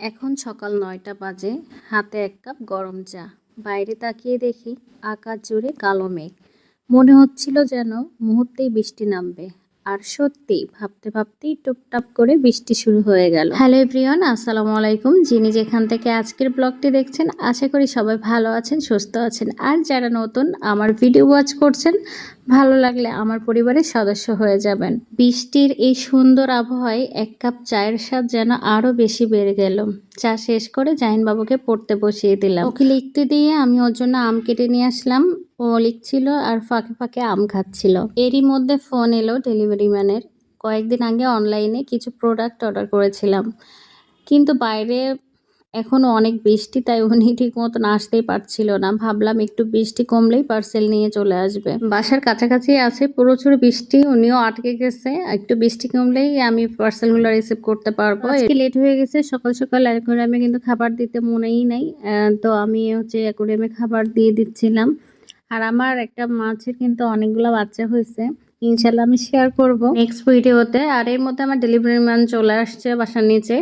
এখন সকাল ৯টা বাজে, হাতে এক কাপ গরম চা। বাইরে তাকিয়ে দেখি আকাশ জুড়ে কালো মেঘ। মনে হচ্ছিল যেন মুহূর্তেই বৃষ্টি নামবে। আর সত্যি ভাবতে ভাবতেই টুপটাপ করে বৃষ্টি শুরু হয়ে গেল। হ্যালো এভরিওয়ান, আসসালামু আলাইকুম। যিনি যেখান থেকে আজকের ব্লগটি দেখছেন, আশা করি সবাই ভালো আছেন, সুস্থ আছেন। আর যারা নতুন আমার ভিডিও ওয়াচ করছেন, ভালো লাগলে আমার পরিবারের সদস্য হয়ে যাবেন। বৃষ্টির এই সুন্দর আবহাওয়ায় এক কাপ চায়ের স্বাদ যেন আরো বেশি বেড়ে গেল। চা শেষ করে জাহিন বাবুকে পড়তে বসিয়ে দিলাম। ওকে লিখতে দিয়ে আমি ওর জন্য আম কেটে নিয়ে আসলাম। ও লিখছিল আর ফাঁকে ফাঁকে আম খাচ্ছিল। এরই মধ্যে ফোন এলো ডেলিভারি ম্যানের। কয়েকদিন আগে অনলাইনে কিছু প্রোডাক্ট অর্ডার করেছিলাম, কিন্তু বাইরে এখনও অনেক বৃষ্টি, তাই উনি ঠিক মতন আসতেই পারছিল না। ভাবলাম একটু বৃষ্টি কমলেই পার্সেল নিয়ে চলে আসবে। বাসার কাছাকাছি আছে প্রচুর বৃষ্টি, উনিও আটকে গেছে। একটু বৃষ্টি কমলেই আমি পার্সেলগুলো রিসিভ করতে পারবো। আজকে লেট হয়ে গেছে, সকাল সকাল অ্যাকোয়ারিয়ামে কিন্তু খাবার দিতে মনেই নাই। তো আমি অ্যাকোয়ারিয়ামে খাবার দিয়ে দিচ্ছিলাম। আর আমার একটা মাছের কিন্তু অনেকগুলো বাচ্চা হয়েছে, ইনশাল্লাহ আমি শেয়ার করব নেক্সট ভিডিওতে। আর এর মধ্যে আমার ডেলিভারি ম্যান চলে আসছে বাসার নিচে,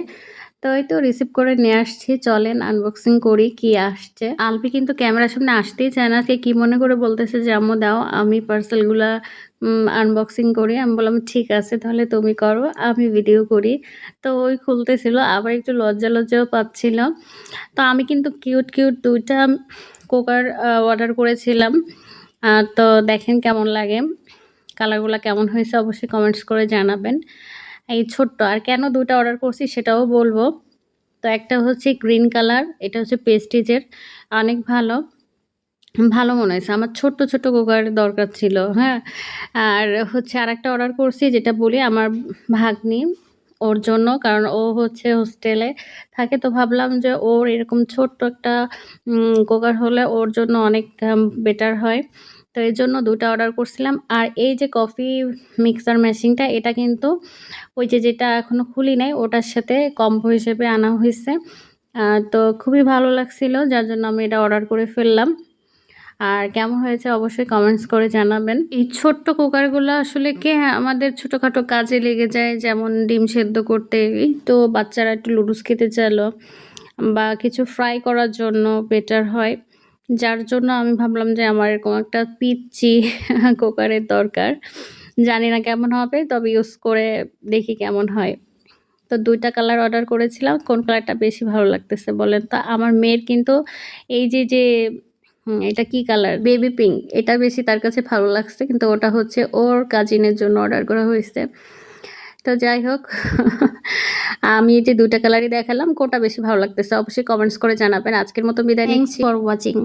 তো এই তো রিসিভ করে নিয়ে আসছি। চলেন আনবক্সিং করি কি আসছে। আলপি কিন্তু ক্যামেরার সামনে আসতেই চায় না, কে কি মনে করে বলতেছে যে আম্মু দাও আমি পার্সেলগুলা আনবক্সিং করি। আমি বললাম ঠিক আছে, তাহলে তুমি করো, আমি ভিডিও করি। তো ওই খুলতেছিল, আবার একটু লজ্জা লজ্জাও পাচ্ছিল। তো আমি কিন্তু কিউট কিউট দুইটা কুকার অর্ডার করেছিলাম। তো দেখেন কেমন লাগে, কালারগুলো কেমন হয়েছে অবশ্যই কমেন্টস করে জানাবেন। এই ছোট্ট, আর কেন দুটো অর্ডার করছি সেটাও বলবো। তো একটা হচ্ছে গ্রিন কালার, এটা হচ্ছে পেস্টিজের, অনেক ভালো ভালো মনে হয়েছে। আমার ছোট্ট ছোট্ট কুকার দরকার ছিল, হ্যাঁ। আর হচ্ছে আরেকটা অর্ডার করছি, যেটা বলি আমার ভাগ্নি, ওর জন্য, কারণ ও হচ্ছে হোস্টেলে থাকে। তো ভাবলাম যে ওর এরকম ছোট্ট একটা কুকার হলে ওর জন্য অনেক বেটার হয়। তো এই জন্য দুটো অর্ডার করছিলাম। আর এই যে কফি মিক্সার মেশিনটা, এটা কিন্তু ওই যেটা এখনও খুলি নাই, ওটার সাথে কম্বো হিসেবে আনা হয়েছে। তো খুবই ভালো লাগছিল, যার জন্য আমি এটা অর্ডার করে ফেললাম। আর কেমন হয়েছে অবশ্যই কমেন্টস করে জানাবেন। এই ছোট্ট কুকারগুলো আসলে আমাদের ছোটোখাটো কাজে লেগে যায়, যেমন ডিম সেদ্ধ করতে, এই তো বাচ্চারা একটু লুডুস খেতে চাইলো, বা কিছু ফ্রাই করার জন্য বেটার হয়। যার জন্য আমি ভাবলাম যে আমার এরকম একটা পিচ্চি কুকারের দরকার। জানি না কেমন হবে, তবে ইউজ করে দেখি কেমন হয়। তো দুইটা কালার অর্ডার করেছিলাম, কোন কালারটা বেশি ভালো লাগতেছে বলেন তো? আমার মেয়ের কিন্তু এই যে এটা কি কালার, বেবি পিঙ্ক, এটা বেশি তার কাছে ভালো লাগছে, কিন্তু ওটা হচ্ছে ওর কাজিনের জন্য অর্ডার করা হয়েছে। তো যাই হোক, আমি এই যে দুইটা কালারই দেখালাম, কোনটা বেশি ভালো লাগতেছে অবশ্যই কমেন্টস করে জানাবেন। আজকের মতো বিদায় নিচ্ছি। For watching.